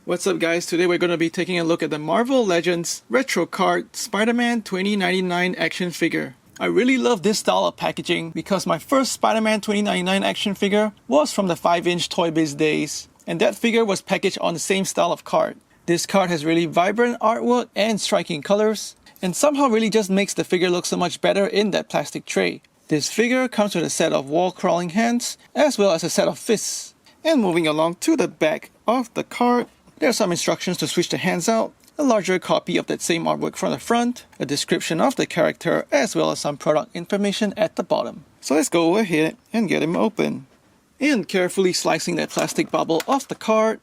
What's up guys, today we're going to be taking a look at the Marvel Legends Retro Card Spider-Man 2099 action figure. I really love this style of packaging because my first Spider-Man 2099 action figure was from the 5-inch Toy Biz days, and that figure was packaged on the same style of card. This card has really vibrant artwork and striking colors, and somehow really just makes the figure look so much better in that plastic tray. This figure comes with a set of wall-crawling hands as well as a set of fists. And moving along to the back of the card, there are some instructions to switch the hands out, a larger copy of that same artwork from the front, a description of the character, as well as some product information at the bottom. So let's go ahead and get him open. And carefully slicing that plastic bubble off the card,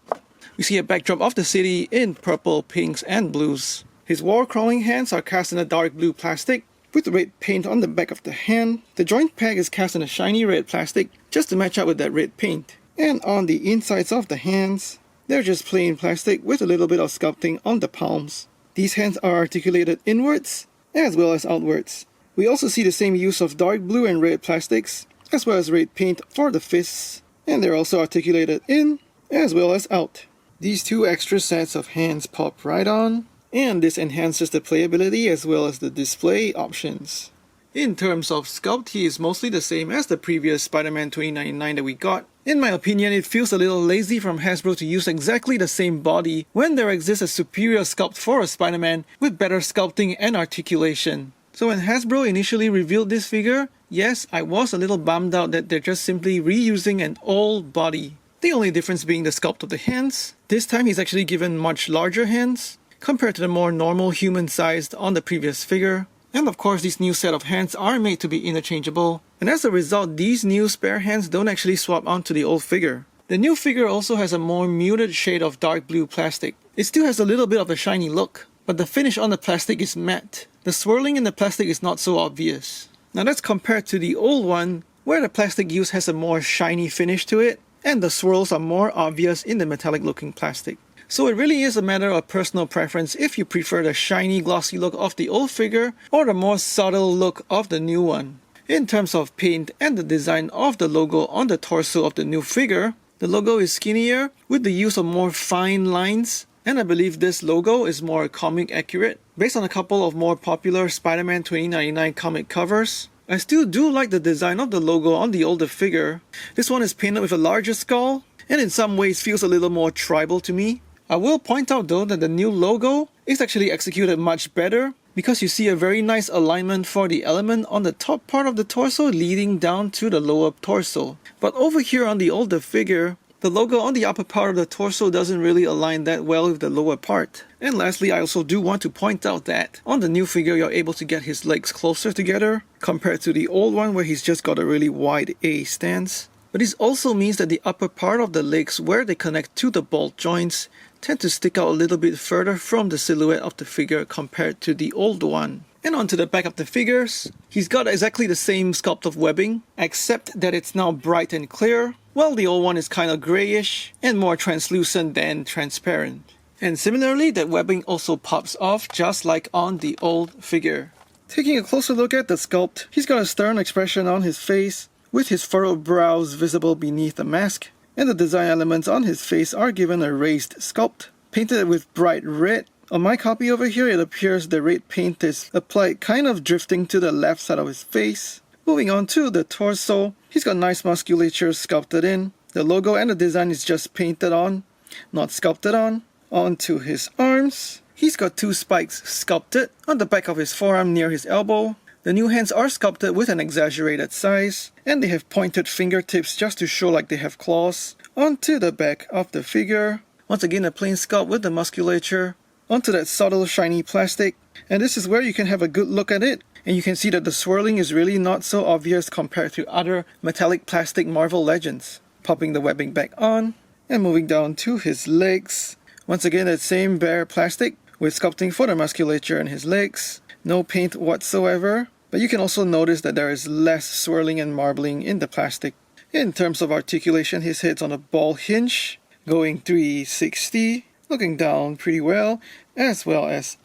we see a backdrop of the city in purple, pinks, and blues. His wall-crawling hands are cast in a dark blue plastic with red paint on the back of the hand. The joint peg is cast in a shiny red plastic just to match up with that red paint. And on the insides of the hands, they're just plain plastic with a little bit of sculpting on the palms. These hands are articulated inwards as well as outwards. We also see the same use of dark blue and red plastics as well as red paint for the fists, and they're also articulated in as well as out. These two extra sets of hands pop right on, and this enhances the playability as well as the display options. In terms of sculpt, he is mostly the same as the previous Spider-Man 2099 that we got. In my opinion, it feels a little lazy from Hasbro to use exactly the same body when there exists a superior sculpt for a Spider-Man with better sculpting and articulation. So when Hasbro initially revealed this figure, yes, I was a little bummed out that they're just simply reusing an old body. The only difference being the sculpt of the hands. This time he's actually given much larger hands compared to the more normal human sized on the previous figure. And of course, these new set of hands are made to be interchangeable, and as a result, these new spare hands don't actually swap onto the old figure. The new figure also has a more muted shade of dark blue plastic. It still has a little bit of a shiny look, but the finish on the plastic is matte. The swirling in the plastic is not so obvious. Now that's compared to the old one, where the plastic use has a more shiny finish to it, and the swirls are more obvious in the metallic looking plastic. So it really is a matter of personal preference if you prefer the shiny glossy look of the old figure or the more subtle look of the new one. In terms of paint and the design of the logo on the torso of the new figure, the logo is skinnier with the use of more fine lines, and I believe this logo is more comic accurate. Based on a couple of more popular Spider-Man 2099 comic covers, I still do like the design of the logo on the older figure. This one is painted with a larger skull, and in some ways feels a little more tribal to me. I will point out though that the new logo is actually executed much better because you see a very nice alignment for the element on the top part of the torso leading down to the lower torso. But over here on the older figure, the logo on the upper part of the torso doesn't really align that well with the lower part. And lastly, I also do want to point out that on the new figure you're able to get his legs closer together compared to the old one where he's just got a really wide A stance. But this also means that the upper part of the legs where they connect to the bolt joints tend to stick out a little bit further from the silhouette of the figure compared to the old one. And onto the back of the figures, he's got exactly the same sculpt of webbing, except that it's now bright and clear, while the old one is kind of grayish and more translucent than transparent. And similarly, that webbing also pops off just like on the old figure. Taking a closer look at the sculpt, he's got a stern expression on his face, with his furrowed brows visible beneath the mask, and the design elements on his face are given a raised sculpt, painted with bright red. On my copy over here, it appears the red paint is applied kind of drifting to the left side of his face. Moving on to the torso, he's got nice musculature sculpted in. The logo and the design is just painted on, not sculpted on. Onto his arms, he's got two spikes sculpted on the back of his forearm near his elbow. The new hands are sculpted with an exaggerated size, and they have pointed fingertips just to show like they have claws. Onto the back of the figure, once again a plain sculpt with the musculature, onto that subtle shiny plastic, and this is where you can have a good look at it, and you can see that the swirling is really not so obvious compared to other metallic plastic Marvel Legends. Popping the webbing back on, and moving down to his legs, once again that same bare plastic with sculpting for the musculature and his legs. No paint whatsoever, but you can also notice that there is less swirling and marbling in the plastic. In terms of articulation, his head's on a ball hinge, going 360, looking down pretty well as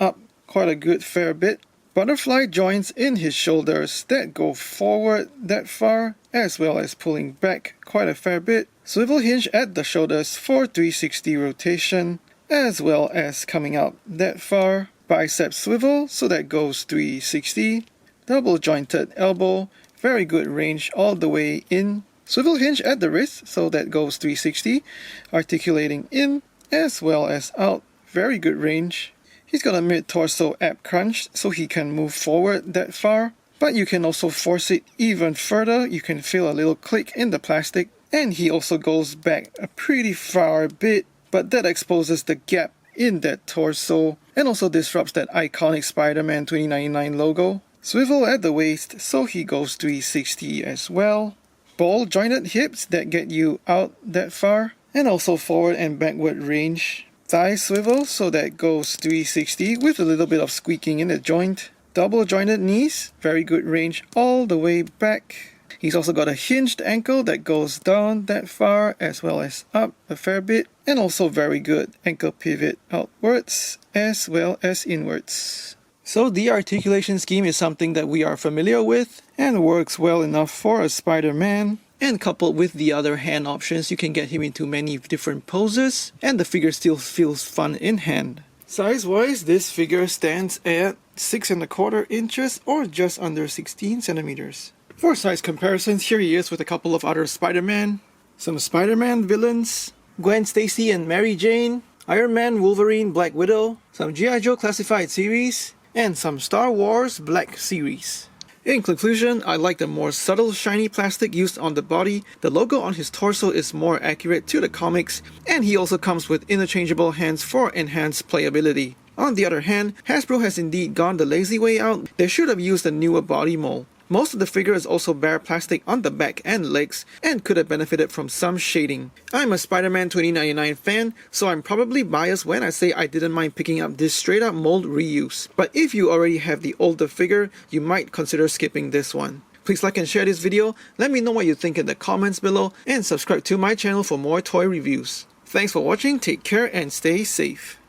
up quite a good fair bit. Butterfly joints in his shoulders that go forward that far, as well as pulling back quite a fair bit. Swivel hinge at the shoulders for 360 rotation. as well as coming out that far. Bicep swivel, so that goes 360. Double jointed elbow, very good range all the way in. Swivel hinge at the wrist, so that goes 360. Articulating in as well as out, very good range. He's got a mid-torso ab crunch, so he can move forward that far. But you can also force it even further. You can feel a little click in the plastic. And he also goes back a pretty far bit, but that exposes the gap in that torso and also disrupts that iconic Spider-Man 2099 logo. Swivel at the waist, so he goes 360 as well. Ball jointed hips that get you out that far, and also forward and backward range. Thigh swivel, so that goes 360 with a little bit of squeaking in the joint. Double jointed knees, very good range all the way back. He's also got a hinged ankle that goes down that far as well as up a fair bit, and also very good ankle pivot outwards as well as inwards. So the articulation scheme is something that we are familiar with and works well enough for a Spider-Man. And coupled with the other hand options, you can get him into many different poses and the figure still feels fun in hand. Size-wise, this figure stands at 6¼ inches or just under 16 centimeters. For size comparisons, here he is with a couple of other Spider-Man, some Spider-Man villains, Gwen Stacy and Mary Jane, Iron Man, Wolverine, Black Widow, some G.I. Joe Classified series, and some Star Wars Black series. In conclusion, I like the more subtle shiny plastic used on the body. The logo on his torso is more accurate to the comics, and he also comes with interchangeable hands for enhanced playability. On the other hand, Hasbro has indeed gone the lazy way out. They should have used a newer body mold. Most of the figure is also bare plastic on the back and legs and could have benefited from some shading. I'm a Spider-Man 2099 fan, so I'm probably biased when I say I didn't mind picking up this straight up mold reuse. But if you already have the older figure, you might consider skipping this one. Please like and share this video, let me know what you think in the comments below, and subscribe to my channel for more toy reviews. Thanks for watching, take care and stay safe.